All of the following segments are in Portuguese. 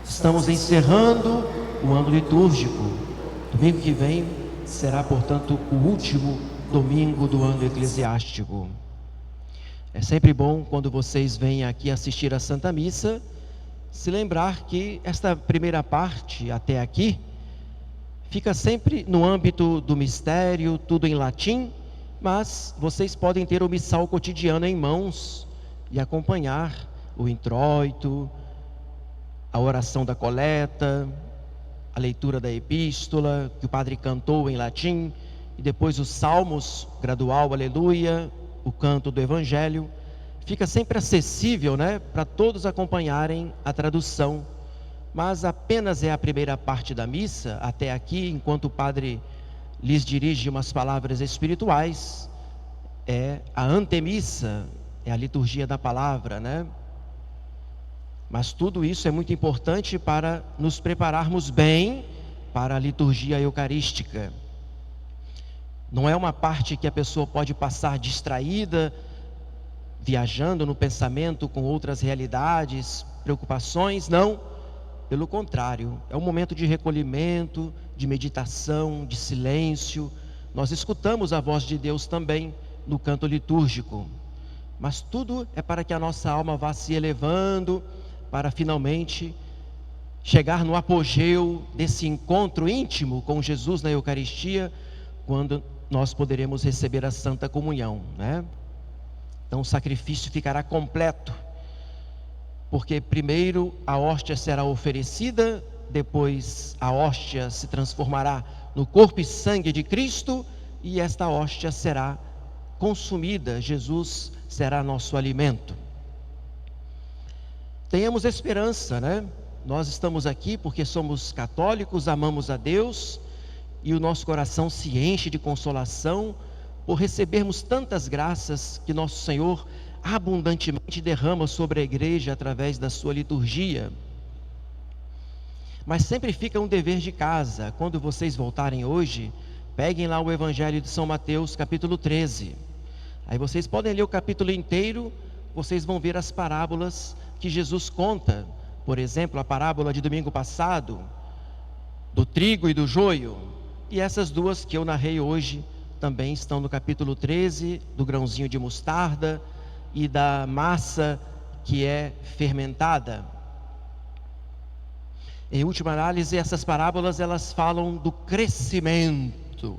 Estamos encerrando o ano litúrgico. Domingo que vem será, portanto, o último domingo do ano eclesiástico. É sempre bom, quando vocês vêm aqui assistir a Santa Missa, se lembrar que esta primeira parte, até aqui, fica sempre no âmbito do mistério, tudo em latim, mas vocês podem ter o missal cotidiano em mãos e acompanhar o introito, a oração da coleta, a leitura da epístola, que o padre cantou em latim, e depois os salmos, gradual, aleluia, o canto do evangelho. Fica sempre acessível, para todos acompanharem a tradução. Mas apenas é a primeira parte da missa, até aqui, enquanto o padre lhes dirige umas palavras espirituais. É a antemissa, é a liturgia da palavra, Mas tudo isso é muito importante para nos prepararmos bem para a liturgia eucarística. Não é uma parte que a pessoa pode passar distraída, viajando no pensamento com outras realidades, preocupações, não. Pelo contrário, é um momento de recolhimento, de meditação, de silêncio. Nós escutamos a voz de Deus também no canto litúrgico. Mas tudo é para que a nossa alma vá se elevando, para finalmente chegar no apogeu desse encontro íntimo com Jesus na Eucaristia, quando nós poderemos receber a Santa Comunhão, Então o sacrifício ficará completo, porque primeiro a hóstia será oferecida, depois a hóstia se transformará no corpo e sangue de Cristo, e esta hóstia será consumida, Jesus será nosso alimento. Tenhamos esperança, Nós estamos aqui porque somos católicos, amamos a Deus, e o nosso coração se enche de consolação por recebermos tantas graças que nosso Senhor abundantemente derrama sobre a igreja através da sua liturgia. Mas sempre fica um dever de casa. Quando vocês voltarem hoje, peguem lá o Evangelho de São Mateus, capítulo 13. Aí vocês podem ler o capítulo inteiro, vocês vão ver as parábolas que Jesus conta. Por exemplo, a parábola de domingo passado, do trigo e do joio. E essas duas que eu narrei hoje também estão no capítulo 13, do grãozinho de mostarda e da massa que é fermentada. Em última análise, essas parábolas, elas falam do crescimento.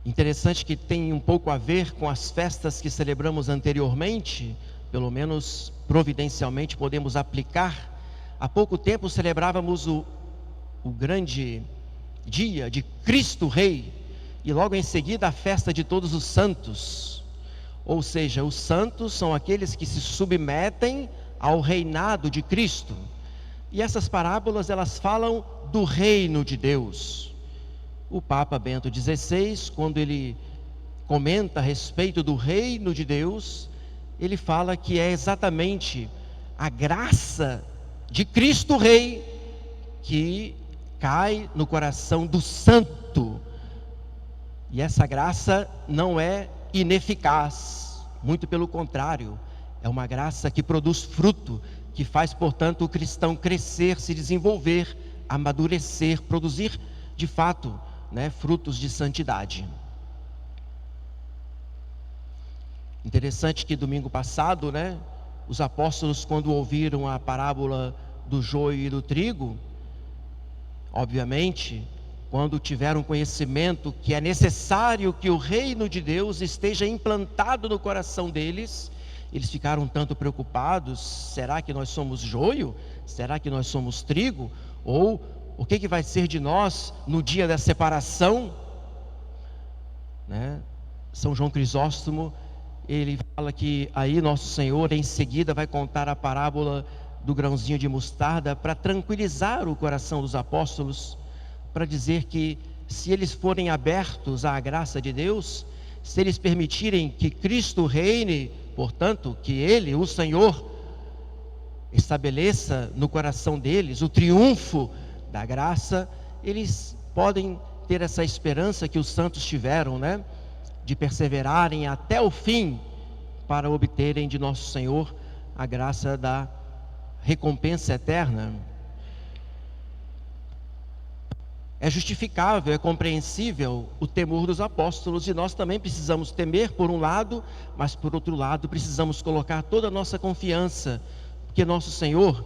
Interessante que tem um pouco a ver com as festas que celebramos anteriormente, pelo menos providencialmente podemos aplicar. Há pouco tempo celebrávamos o grande dia de Cristo Rei, e logo em seguida a festa de todos os santos. Ou seja, os santos são aqueles que se submetem ao reinado de Cristo. E essas parábolas, elas falam do reino de Deus. O Papa Bento XVI, quando ele comenta a respeito do reino de Deus, ele fala que é exatamente a graça de Cristo Rei que cai no coração do santo. E essa graça não é ineficaz, muito pelo contrário, é uma graça que produz fruto, que faz, portanto, o cristão crescer, se desenvolver, amadurecer, produzir, de fato, frutos de santidade. Interessante que domingo passado, os apóstolos, quando ouviram a parábola do joio e do trigo, obviamente, quando tiveram conhecimento que é necessário que o reino de Deus esteja implantado no coração deles, eles ficaram um tanto preocupados. Será que nós somos joio? Será que nós somos trigo? Ou o que vai ser de nós no dia da separação? São João Crisóstomo, ele fala que aí nosso Senhor em seguida vai contar a parábola do grãozinho de mostarda para tranquilizar o coração dos apóstolos, para dizer que se eles forem abertos à graça de Deus, se eles permitirem que Cristo reine, portanto, que Ele, o Senhor, estabeleça no coração deles o triunfo da graça, eles podem ter essa esperança que os santos tiveram, de perseverarem até o fim para obterem de nosso Senhor a graça da recompensa eterna, é justificável, é compreensível o temor dos apóstolos, e nós também precisamos temer por um lado, mas por outro lado precisamos colocar toda a nossa confiança, porque nosso Senhor,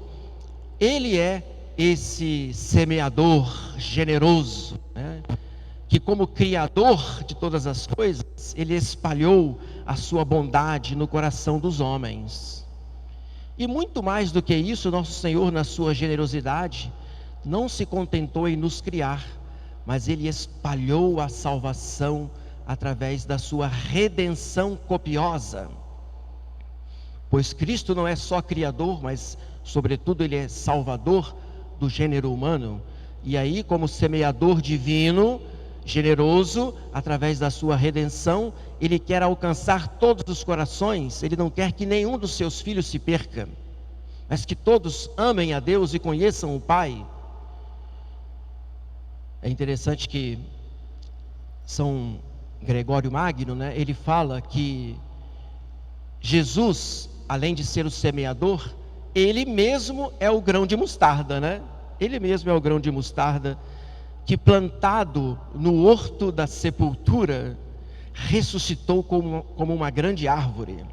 Ele é esse semeador generoso, né? Que como Criador de todas as coisas, Ele espalhou a sua bondade no coração dos homens. E muito mais do que isso, nosso Senhor, na sua generosidade, não se contentou em nos criar, mas Ele espalhou a salvação através da sua redenção copiosa. Pois Cristo não é só Criador, mas sobretudo Ele é Salvador do gênero humano. E aí, como semeador divino, generoso, através da sua redenção, Ele quer alcançar todos os corações. Ele não quer que nenhum dos seus filhos se perca, mas que todos amem a Deus e conheçam o Pai. É interessante que São Gregório Magno, né, ele fala que Jesus, além de ser o semeador, Ele mesmo é o grão de mostarda, né? Ele mesmo é o grão de mostarda que, plantado no horto da sepultura, ressuscitou como uma grande árvore.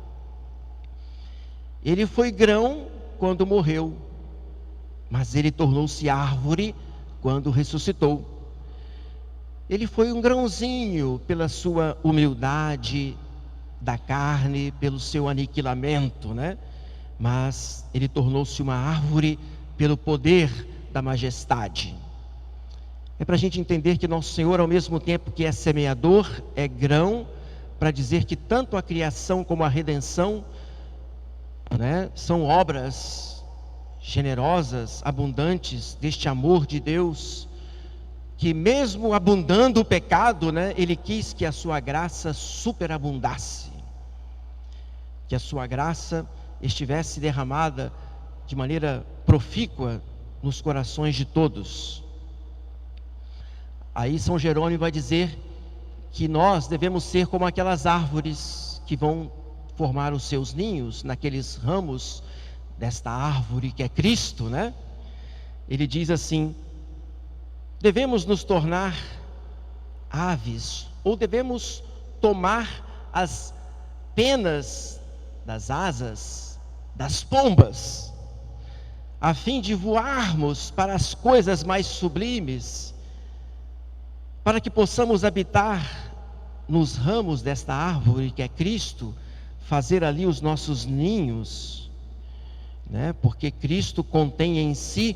Ele foi grão quando morreu, mas Ele tornou-se árvore quando ressuscitou. Ele foi um grãozinho pela sua humildade da carne, pelo seu aniquilamento, né? Mas Ele tornou-se uma árvore pelo poder da majestade. É para a gente entender que nosso Senhor, ao mesmo tempo que é semeador, é grão, para dizer que tanto a criação como a redenção, né, são obras generosas, abundantes deste amor de Deus, que mesmo abundando o pecado, né, Ele quis que a sua graça superabundasse, que a sua graça estivesse derramada de maneira profícua nos corações de todos. Aí São Jerônimo vai dizer que nós devemos ser como aquelas árvores que vão formar os seus ninhos naqueles ramos desta árvore que é Cristo, né? Ele diz assim: devemos nos tornar aves, ou devemos tomar as penas das asas das pombas, a fim de voarmos para as coisas mais sublimes, para que possamos habitar nos ramos desta árvore que é Cristo, fazer ali os nossos ninhos, né? Porque Cristo contém em si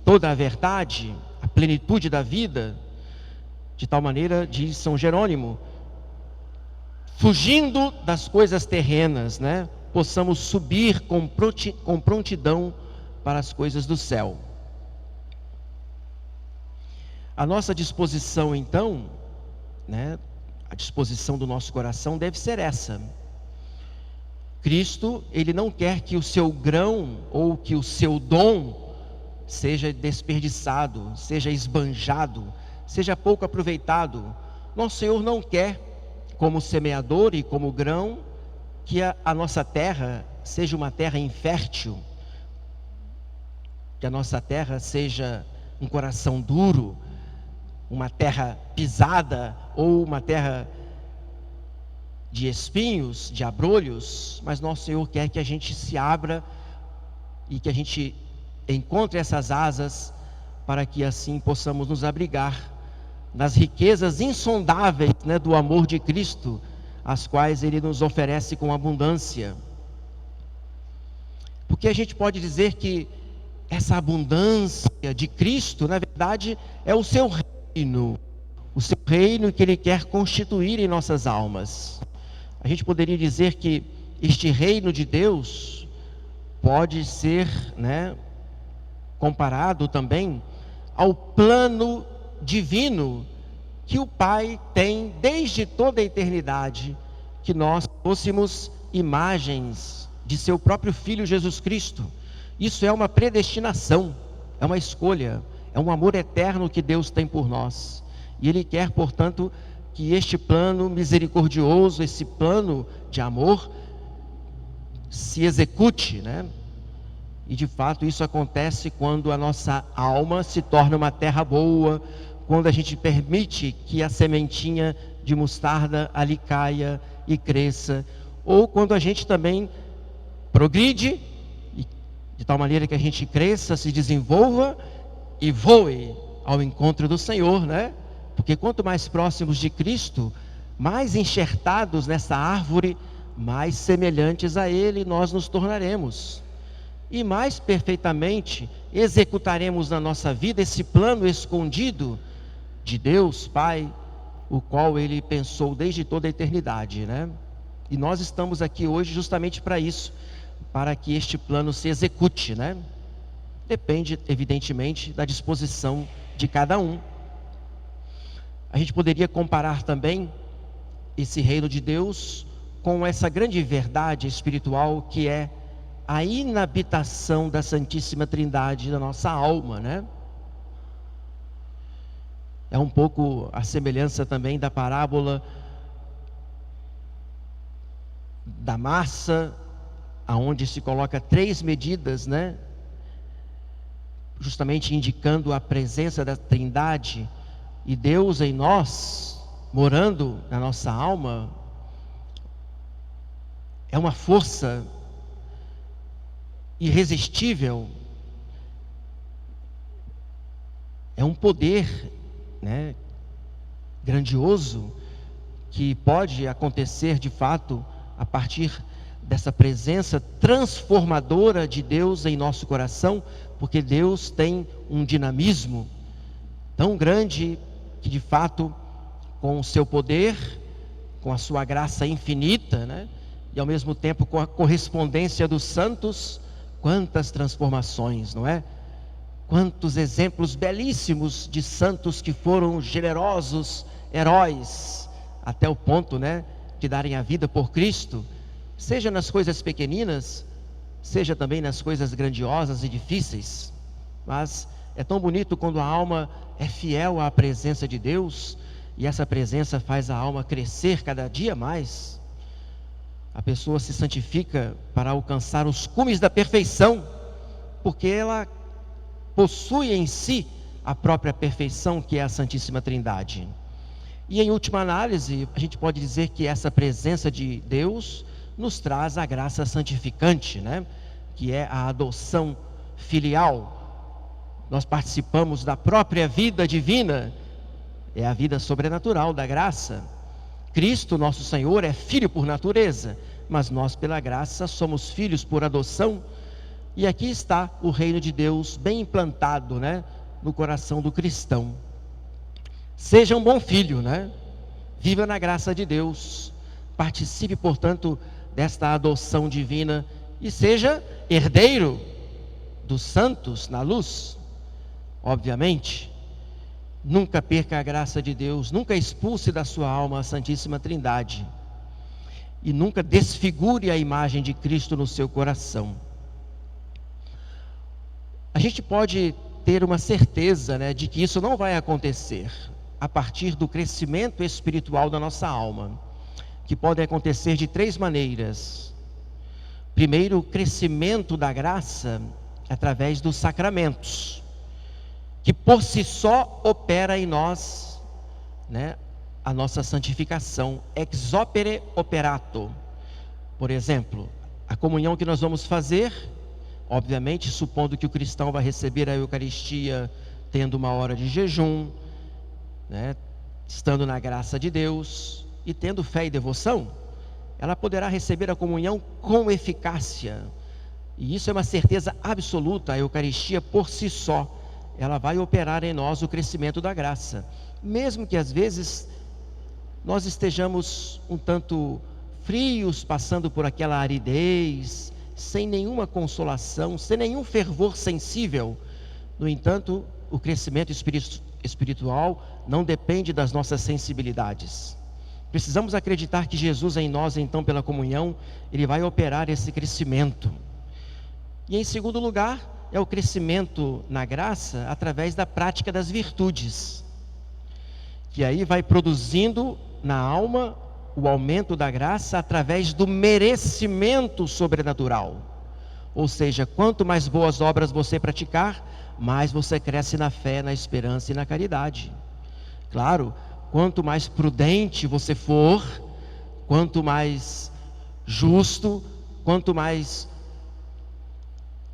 toda a verdade, a plenitude da vida. De tal maneira, diz São Jerônimo, fugindo das coisas terrenas, né, possamos subir com prontidão para as coisas do céu. A nossa disposição, então, né, a disposição do nosso coração deve ser essa. Cristo, Ele não quer que o seu grão ou que o seu dom seja desperdiçado, seja esbanjado, seja pouco aproveitado. Nosso Senhor não quer, como semeador e como grão, que a nossa terra seja uma terra infértil, que a nossa terra seja um coração duro, uma terra pisada ou uma terra de espinhos, de abrolhos. Mas nosso Senhor quer que a gente se abra e que a gente encontre essas asas, para que assim possamos nos abrigar nas riquezas insondáveis, né, do amor de Cristo, as quais Ele nos oferece com abundância. Porque a gente pode dizer que essa abundância de Cristo, na verdade, é o seu reino que Ele quer constituir em nossas almas. A gente poderia dizer que este reino de Deus pode ser, né, comparado também ao plano divino que o Pai tem desde toda a eternidade, que nós fôssemos imagens de seu próprio Filho Jesus Cristo. Isso é uma predestinação, é uma escolha, é um amor eterno que Deus tem por nós. E Ele quer, portanto, que este plano misericordioso, esse plano de amor, se execute, né? E de fato isso acontece quando a nossa alma se torna uma terra boa, quando a gente permite que a sementinha de mostarda ali caia e cresça, ou quando a gente também progride, de tal maneira que a gente cresça, se desenvolva e voe ao encontro do Senhor, né? Porque quanto mais próximos de Cristo, mais enxertados nessa árvore, mais semelhantes a Ele nós nos tornaremos. E mais perfeitamente executaremos na nossa vida esse plano escondido de Deus Pai, o qual Ele pensou desde toda a eternidade, né? E nós estamos aqui hoje justamente para isso, para que este plano se execute, né? Depende, evidentemente, da disposição de cada um. A gente poderia comparar também esse reino de Deus com essa grande verdade espiritual que é a inabitação da Santíssima Trindade na nossa alma, né? É um pouco a semelhança também da parábola da massa, aonde se coloca 3 medidas, né? Justamente indicando a presença da Trindade e Deus em nós, morando na nossa alma. É uma força irresistível, é um poder, né, grandioso, que pode acontecer de fato a partir dessa presença transformadora de Deus em nosso coração, porque Deus tem um dinamismo tão grande que de fato, com o seu poder, com a sua graça infinita, né, e ao mesmo tempo com a correspondência dos santos, quantas transformações, não é? Quantos exemplos belíssimos de santos que foram generosos, heróis, até o ponto, né, de darem a vida por Cristo, seja nas coisas pequeninas, seja também nas coisas grandiosas e difíceis. Mas é tão bonito quando a alma é fiel à presença de Deus, e essa presença faz a alma crescer cada dia mais. A pessoa se santifica para alcançar os cumes da perfeição, porque ela possui em si a própria perfeição, que é a Santíssima Trindade. E em última análise, a gente pode dizer que essa presença de Deus nos traz a graça santificante, né? Que é a adoção filial. Nós participamos da própria vida divina, é a vida sobrenatural da graça. Cristo, nosso Senhor, é filho por natureza, mas nós pela graça somos filhos por adoção. E aqui está o reino de Deus bem implantado, né, no coração do cristão. Seja um bom filho, né? Viva na graça de Deus. Participe, portanto, desta adoção divina e seja herdeiro dos santos na luz. Obviamente, nunca perca a graça de Deus, nunca expulse da sua alma a Santíssima Trindade e nunca desfigure a imagem de Cristo no seu coração. A gente pode ter uma certeza, né, de que isso não vai acontecer a partir do crescimento espiritual da nossa alma, que podem acontecer de 3 maneiras. Primeiro, o crescimento da graça através dos sacramentos, que por si só opera em nós, né, a nossa santificação, ex opere operato. Por exemplo, a comunhão que nós vamos fazer, obviamente, supondo que o cristão vai receber a Eucaristia tendo uma hora de jejum, né, estando na graça de Deus e tendo fé e devoção, ela poderá receber a comunhão com eficácia. E isso é uma certeza absoluta. A Eucaristia por si só, ela vai operar em nós o crescimento da graça. Mesmo que às vezes nós estejamos um tanto frios, passando por aquela aridez, sem nenhuma consolação, sem nenhum fervor sensível. No entanto, o crescimento espiritual não depende das nossas sensibilidades. Precisamos acreditar que Jesus em nós, então, pela comunhão, Ele vai operar esse crescimento. E em segundo lugar, é o crescimento na graça através da prática das virtudes, que aí vai produzindo na alma o aumento da graça através do merecimento sobrenatural. Ou seja, quanto mais boas obras você praticar, mais você cresce na fé, na esperança e na caridade. Claro, quanto mais prudente você for, quanto mais justo, quanto mais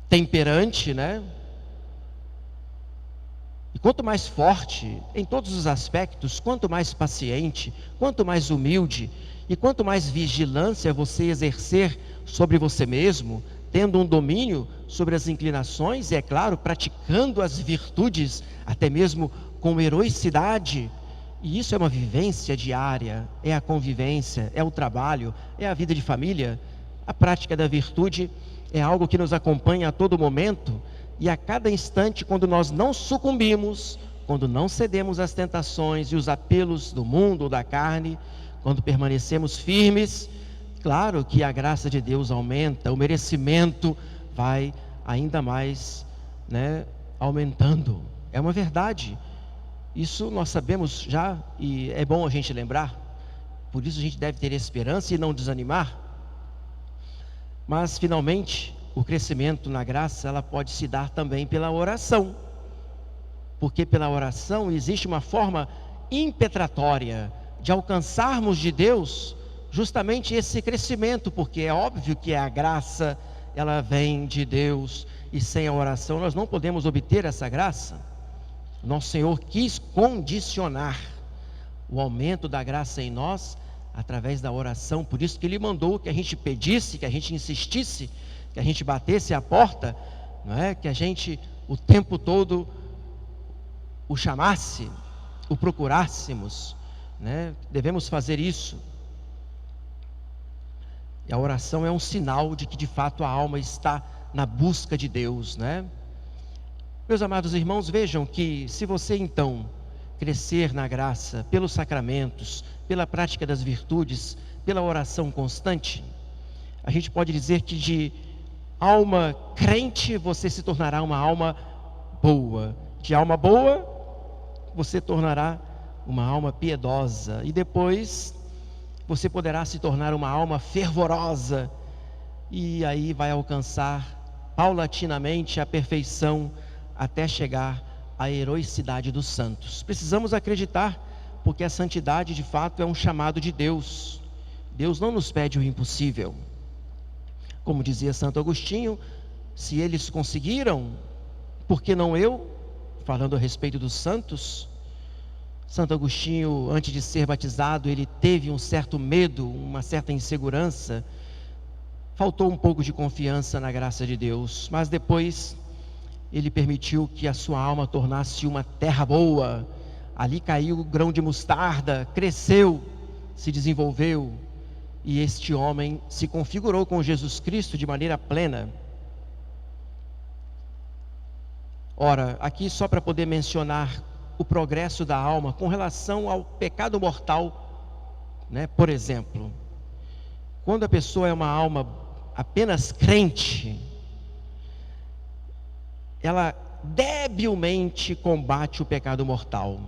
temperante, né? E quanto mais forte em todos os aspectos, quanto mais paciente, quanto mais humilde e quanto mais vigilância você exercer sobre você mesmo, tendo um domínio sobre as inclinações e, é claro, praticando as virtudes, até mesmo com heroicidade. E isso é uma vivência diária, é a convivência, é o trabalho, é a vida de família. A prática da virtude é algo que nos acompanha a todo momento e a cada instante, quando nós não sucumbimos, quando não cedemos às tentações e os apelos do mundo ou da carne, quando permanecemos firmes, claro que a graça de Deus aumenta, o merecimento vai ainda mais, né, aumentando. É uma verdade. Isso nós sabemos já e é bom a gente lembrar. Por isso a gente deve ter esperança e não desanimar. Mas finalmente, o crescimento na graça, ela pode se dar também pela oração. Porque pela oração existe uma forma impetratória de alcançarmos de Deus justamente esse crescimento, porque é óbvio que a graça, ela vem de Deus, e sem a oração nós não podemos obter essa graça. Nosso Senhor quis condicionar o aumento da graça em nós através da oração, por isso que Ele mandou que a gente pedisse, que a gente insistisse, que a gente batesse a porta, não é? Que a gente o tempo todo o chamasse, o procurássemos, né? Devemos fazer isso. E a oração é um sinal de que de fato a alma está na busca de Deus, né? Meus amados irmãos, vejam que se você então crescer na graça, pelos sacramentos, pela prática das virtudes, pela oração constante, a gente pode dizer que de alma crente você se tornará uma alma boa. De alma boa, você tornará uma alma piedosa. E depois você poderá se tornar uma alma fervorosa. E aí vai alcançar paulatinamente a perfeição até chegar à heroicidade dos santos. Precisamos acreditar, porque a santidade de fato é um chamado de Deus. Deus não nos pede o impossível. Como dizia Santo Agostinho, se eles conseguiram, por que não eu? Falando a respeito dos santos. Santo Agostinho, antes de ser batizado, ele teve um certo medo, uma certa insegurança. Faltou um pouco de confiança na graça de Deus, mas depois Ele permitiu que a sua alma tornasse uma terra boa. Ali caiu o grão de mostarda, cresceu, se desenvolveu, e este homem se configurou com Jesus Cristo de maneira plena. Ora, aqui só para poder mencionar o progresso da alma com relação ao pecado mortal, né? Por exemplo, quando a pessoa é uma alma apenas crente, ela debilmente combate o pecado mortal,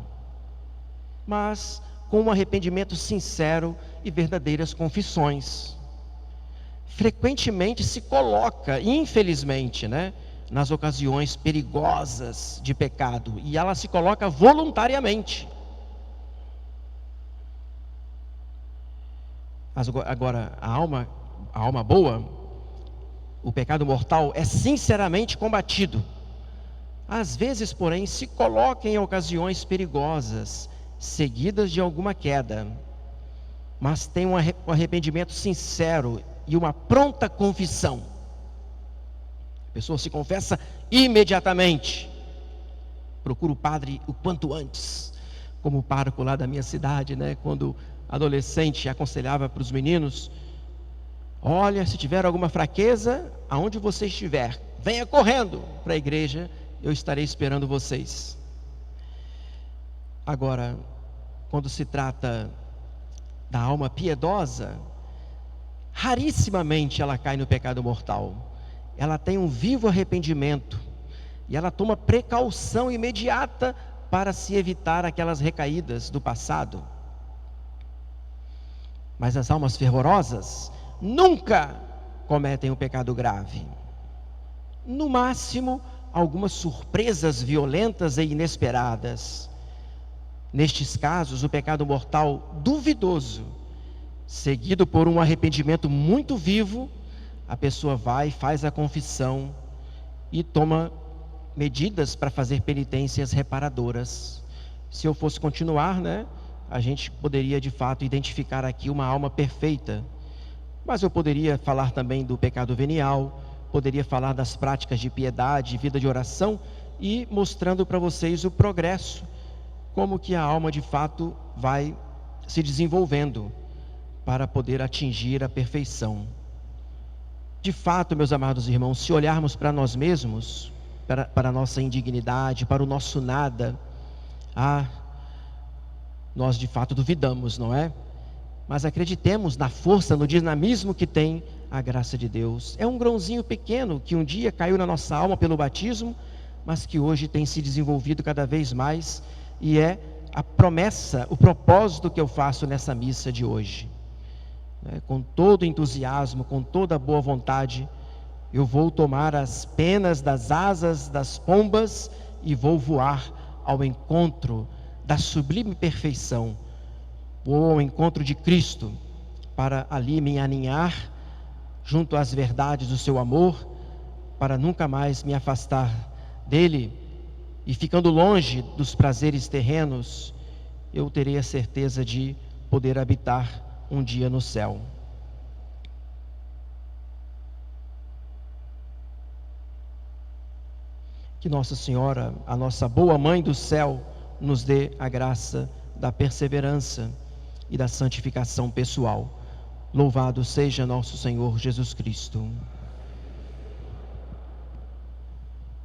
mas com um arrependimento sincero e verdadeiras confissões. Frequentemente se coloca, infelizmente, né, nas ocasiões perigosas de pecado, e ela se coloca voluntariamente. Agora, a alma boa, o pecado mortal é sinceramente combatido. Às vezes, porém, se coloca em ocasiões perigosas, seguidas de alguma queda, mas tem um arrependimento sincero e uma pronta confissão. A pessoa se confessa imediatamente, procura o padre o quanto antes, como o pároco lá da minha cidade, né? Quando adolescente aconselhava para os meninos: olha, se tiver alguma fraqueza, aonde você estiver, venha correndo para a igreja, eu estarei esperando vocês. Agora, quando se trata da alma piedosa, rarissimamente ela cai no pecado mortal. Ela tem um vivo arrependimento e ela toma precaução imediata para se evitar aquelas recaídas do passado. Mas as almas fervorosas nunca cometem um pecado grave. no máximo, algumas surpresas violentas e inesperadas. Nestes casos, o pecado mortal duvidoso, seguido por um arrependimento muito vivo, a pessoa vai, faz a confissão e toma medidas para fazer penitências reparadoras. Se eu fosse continuar, a gente poderia de fato identificar aqui uma alma perfeita. Mas eu poderia falar também do pecado venial, poderia falar das práticas de piedade, vida de oração, e mostrando para vocês o progresso, como que a alma de fato vai se desenvolvendo para poder atingir a perfeição. De fato, meus amados irmãos, se olharmos para nós mesmos, para a nossa indignidade, para o nosso nada, nós de fato duvidamos, não é? Mas acreditemos na força, no dinamismo que tem a graça de Deus. É um grãozinho pequeno que um dia caiu na nossa alma pelo batismo, mas que hoje tem se desenvolvido cada vez mais, e é a promessa, o propósito que eu faço nessa missa de hoje. Com todo entusiasmo, com toda boa vontade, eu vou tomar as penas das asas das pombas e vou voar ao encontro da sublime perfeição. Vou ao encontro de Cristo, para ali me aninhar junto às verdades do seu amor, para nunca mais me afastar dele, e ficando longe dos prazeres terrenos, eu terei a certeza de poder habitar um dia no céu. Que Nossa Senhora, a nossa boa mãe do céu, nos dê a graça da perseverança e da santificação pessoal. Louvado seja nosso Senhor Jesus Cristo.